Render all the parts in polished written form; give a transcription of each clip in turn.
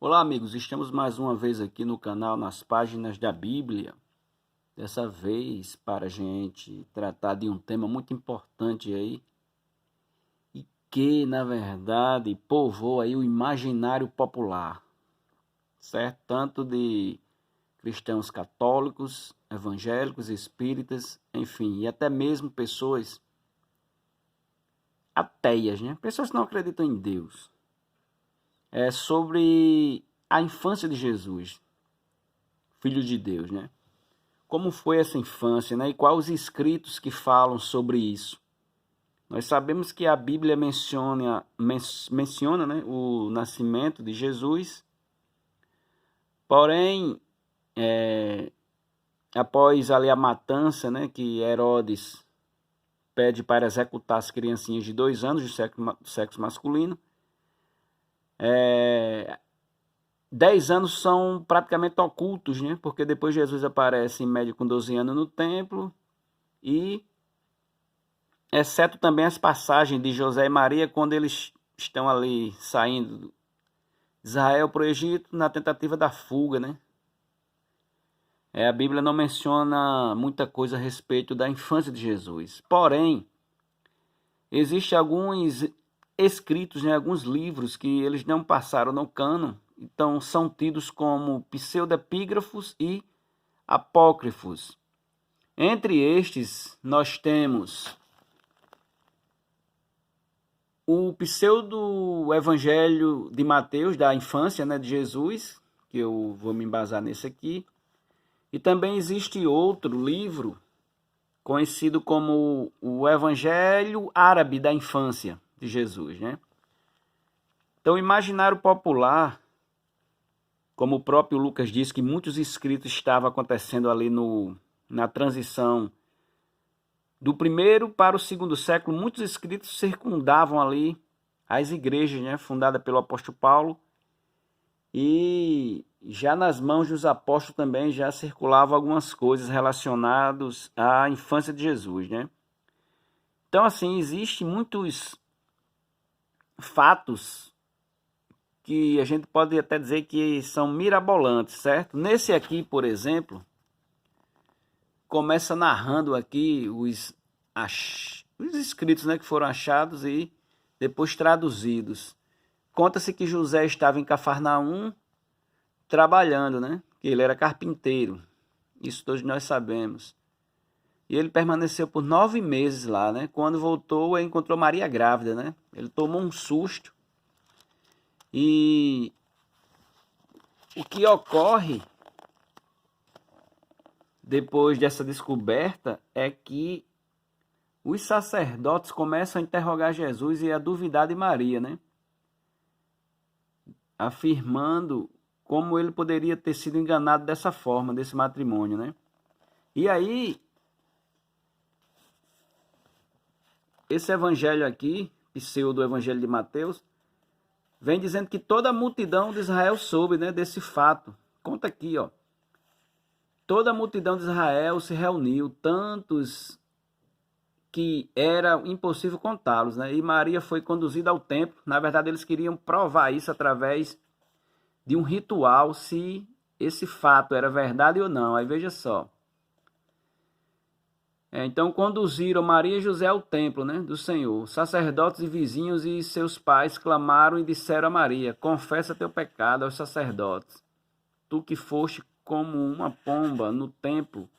Olá, amigos, estamos mais uma vez aqui no canal Nas Páginas da Bíblia. Dessa vez para a gente tratar de um tema muito importante aí e que, na verdade, povoa aí o imaginário popular, certo? Tanto de cristãos católicos, evangélicos, espíritas, enfim, e até mesmo pessoas ateias, né? Pessoas que não acreditam em Deus. É sobre a infância de Jesus, filho de Deus, né? Como foi essa infância, né? E quais os escritos que falam sobre isso? Nós sabemos que a Bíblia menciona, né, o nascimento de Jesus, porém, após ali a matança, né, que Herodes pede para executar as criancinhas de 2 anos de sexo masculino, 10 anos são praticamente ocultos, né? Porque depois Jesus aparece em média com 12 anos no templo e, exceto também as passagens de José e Maria, quando eles estão ali saindo de Israel para o Egito na tentativa da fuga, né? A Bíblia não menciona muita coisa a respeito da infância de Jesus. Porém, existem alguns escritos, né, alguns livros que eles não passaram no cânon, então são tidos como pseudepígrafos e apócrifos. Entre estes, nós temos o pseudo-evangelho de Mateus, da infância, né, de Jesus, que eu vou me embasar nesse aqui. E também existe outro livro, conhecido como o Evangelho Árabe da Infância de Jesus, né? Então, o imaginário popular, como o próprio Lucas diz, que muitos escritos estavam acontecendo ali na transição do primeiro para o segundo século, muitos escritos circundavam ali as igrejas, né, fundadas pelo apóstolo Paulo, e já nas mãos dos apóstolos também já circulavam algumas coisas relacionadas à infância de Jesus, né? Então, assim, existem muitos fatos que a gente pode até dizer que são mirabolantes, certo? Nesse aqui, por exemplo, começa narrando aqui os escritos, né, que foram achados e depois traduzidos. Conta-se que José estava em Cafarnaum trabalhando, né? Que ele era carpinteiro. Isso todos nós sabemos. E ele permaneceu por 9 meses lá, né? Quando voltou, ele encontrou Maria grávida, né? Ele tomou um susto. E o que ocorre depois dessa descoberta é que os sacerdotes começam a interrogar Jesus e a duvidar de Maria, né? Afirmando como ele poderia ter sido enganado dessa forma, desse matrimônio, né? E aí, esse evangelho aqui, pseudo-evangelho de Mateus, vem dizendo que toda a multidão de Israel soube, né, desse fato. Conta aqui, ó. Toda a multidão de Israel se reuniu, tantos que era impossível contá-los, né? E Maria foi conduzida ao templo. Na verdade, eles queriam provar isso através de um ritual, se esse fato era verdade ou não. Aí veja só. Então conduziram Maria e José ao templo, né, do Senhor. Sacerdotes e vizinhos e seus pais clamaram e disseram a Maria: confessa teu pecado aos sacerdotes. Tu que foste como uma pomba no templo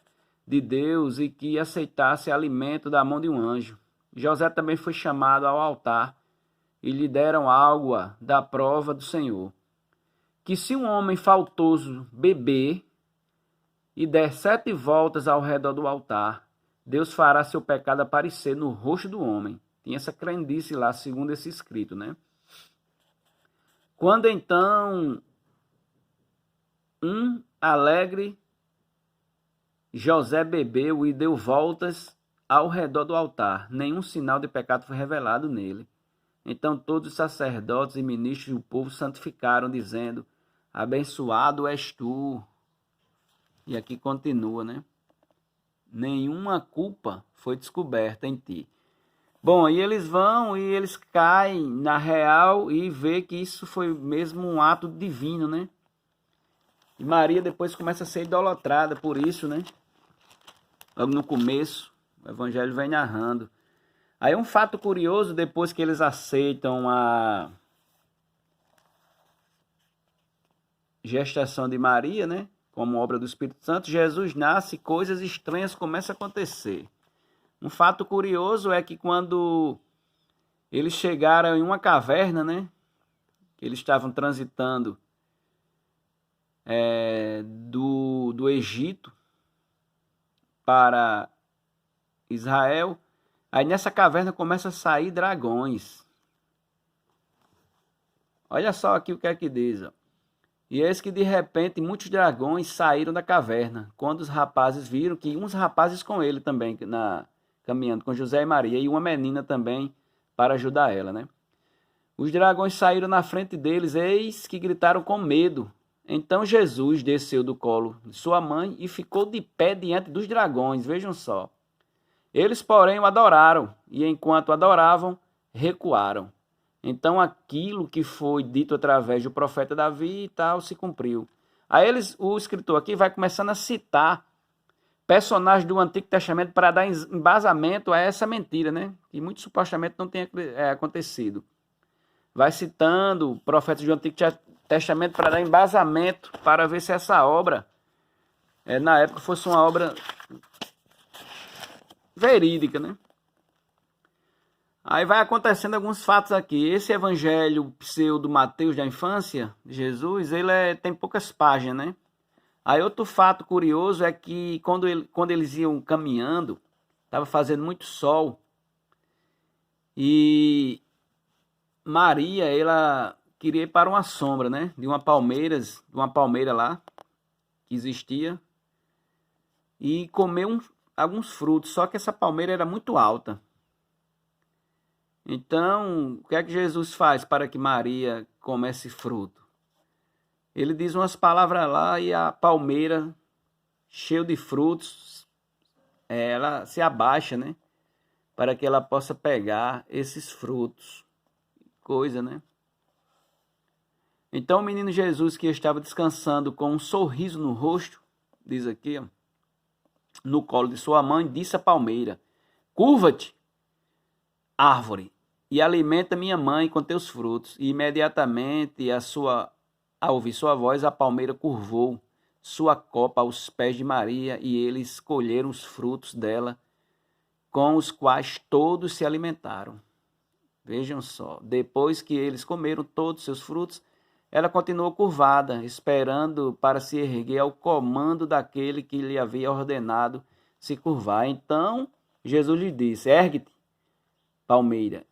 de Deus e que aceitasse alimento da mão de um anjo. José também foi chamado ao altar e lhe deram água da prova do Senhor. Que se um homem faltoso beber e der 7 voltas ao redor do altar, Deus fará seu pecado aparecer no rosto do homem. Tinha essa crendice lá, segundo esse escrito, né? Quando então um alegre José bebeu e deu voltas ao redor do altar, nenhum sinal de pecado foi revelado nele. Então todos os sacerdotes e ministros do povo santificaram, dizendo: abençoado és tu. E aqui continua, né? Nenhuma culpa foi descoberta em ti. Bom, e eles vão e eles caem na real e vê que isso foi mesmo um ato divino, né? E Maria depois começa a ser idolatrada por isso, né? Logo no começo, o evangelho vem narrando. Aí um fato curioso, depois que eles aceitam a gestação de Maria, né? Como obra do Espírito Santo, Jesus nasce e coisas estranhas começam a acontecer. Um fato curioso é que quando eles chegaram em uma caverna, né? Que eles estavam transitando do Egito para Israel, aí nessa caverna começa a sair dragões. Olha só aqui o que é que diz, ó. E eis que de repente muitos dragões saíram da caverna, quando os rapazes viram que uns rapazes com ele também, caminhando com José e Maria, e uma menina também para ajudar ela, né? Os dragões saíram na frente deles, eis que gritaram com medo. Então Jesus desceu do colo de sua mãe e ficou de pé diante dos dragões, vejam só. Eles, porém, o adoraram, e enquanto adoravam, recuaram. Então aquilo que foi dito através do profeta Davi e tal se cumpriu. Aí o escritor aqui vai começando a citar personagens do Antigo Testamento para dar embasamento a essa mentira, né? Que muito supostamente não tenha acontecido. Vai citando profetas do Antigo Testamento para dar embasamento para ver se essa obra, na época, fosse uma obra verídica, né? Aí vai acontecendo alguns fatos aqui. Esse evangelho pseudo Mateus da infância de Jesus, ele tem poucas páginas, né? Aí outro fato curioso é que quando eles iam caminhando, estava fazendo muito sol, e Maria, ela queria ir para uma sombra, né? De uma palmeira lá, que existia, e comer alguns frutos, só que essa palmeira era muito alta. Então, o que é que Jesus faz para que Maria coma esse fruto? Ele diz umas palavras lá e a palmeira, cheia de frutos, ela se abaixa, né? Para que ela possa pegar esses frutos. Coisa, né? Então o menino Jesus, que estava descansando com um sorriso no rosto, diz aqui, ó, no colo de sua mãe, disse à palmeira: curva-te, árvore, e alimenta minha mãe com teus frutos. E imediatamente, ao ouvir sua voz, a palmeira curvou sua copa aos pés de Maria, e eles colheram os frutos dela, com os quais todos se alimentaram. Vejam só, depois que eles comeram todos seus frutos, ela continuou curvada, esperando para se erguer ao comando daquele que lhe havia ordenado se curvar. Então Jesus lhe disse: ergue-te, palmeira,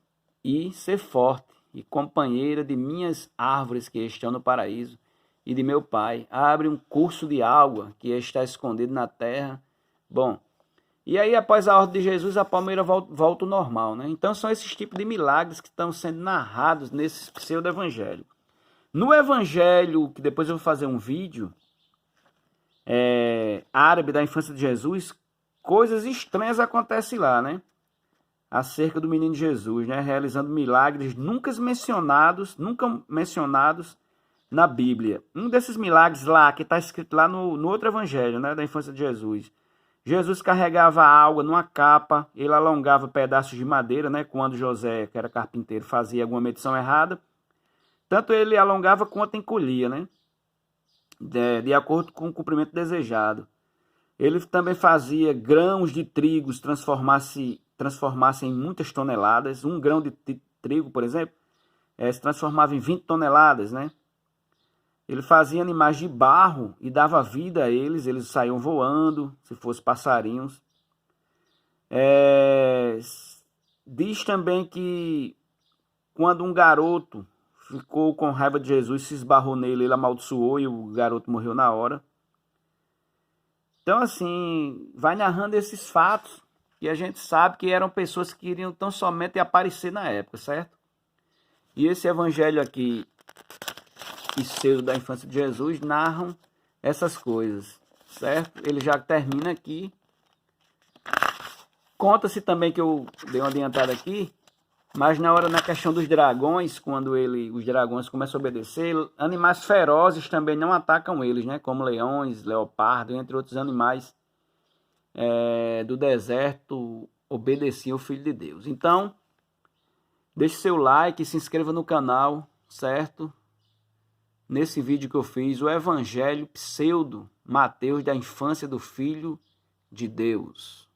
e sê forte, e companheira de minhas árvores que estão no paraíso, e de meu Pai. Abre um curso de água que está escondido na terra. Bom, e aí após a ordem de Jesus, a palmeira volta ao normal, né? Então são esses tipos de milagres que estão sendo narrados nesse pseudo-evangelho. No evangelho, que depois eu vou fazer um vídeo, árabe da infância de Jesus, coisas estranhas acontecem lá, né? Acerca do menino Jesus, né? Realizando milagres nunca mencionados na Bíblia. Um desses milagres lá, que está escrito lá no outro evangelho, né? Da infância de Jesus. Jesus carregava água numa capa, ele alongava pedaços de madeira, né? Quando José, que era carpinteiro, fazia alguma medição errada. Tanto ele alongava quanto encolhia, né? De acordo com o comprimento desejado. Ele também fazia grãos de trigo transformasse em muitas toneladas. Um grão de trigo, por exemplo, se transformava em 20 toneladas, né? Ele fazia animais de barro e dava vida a eles saíam voando, se fossem passarinhos. Diz também que quando um garoto ficou com raiva de Jesus, se esbarrou nele, ele amaldiçoou e o garoto morreu na hora. Então, assim, vai narrando esses fatos que a gente sabe que eram pessoas que queriam tão somente aparecer na época, certo? E esse evangelho aqui, pseudo da infância de Jesus, narram essas coisas, certo? Ele já termina aqui conta-se também que eu dei uma adiantada aqui, mas na questão dos dragões, quando os dragões começam a obedecer, animais ferozes também não atacam eles, né? Como leões, leopardo, entre outros animais do deserto, obedeciam o Filho de Deus. Então, deixe seu like, se inscreva no canal, certo? Nesse vídeo que eu fiz, o Evangelho pseudo Mateus da infância do Filho de Deus.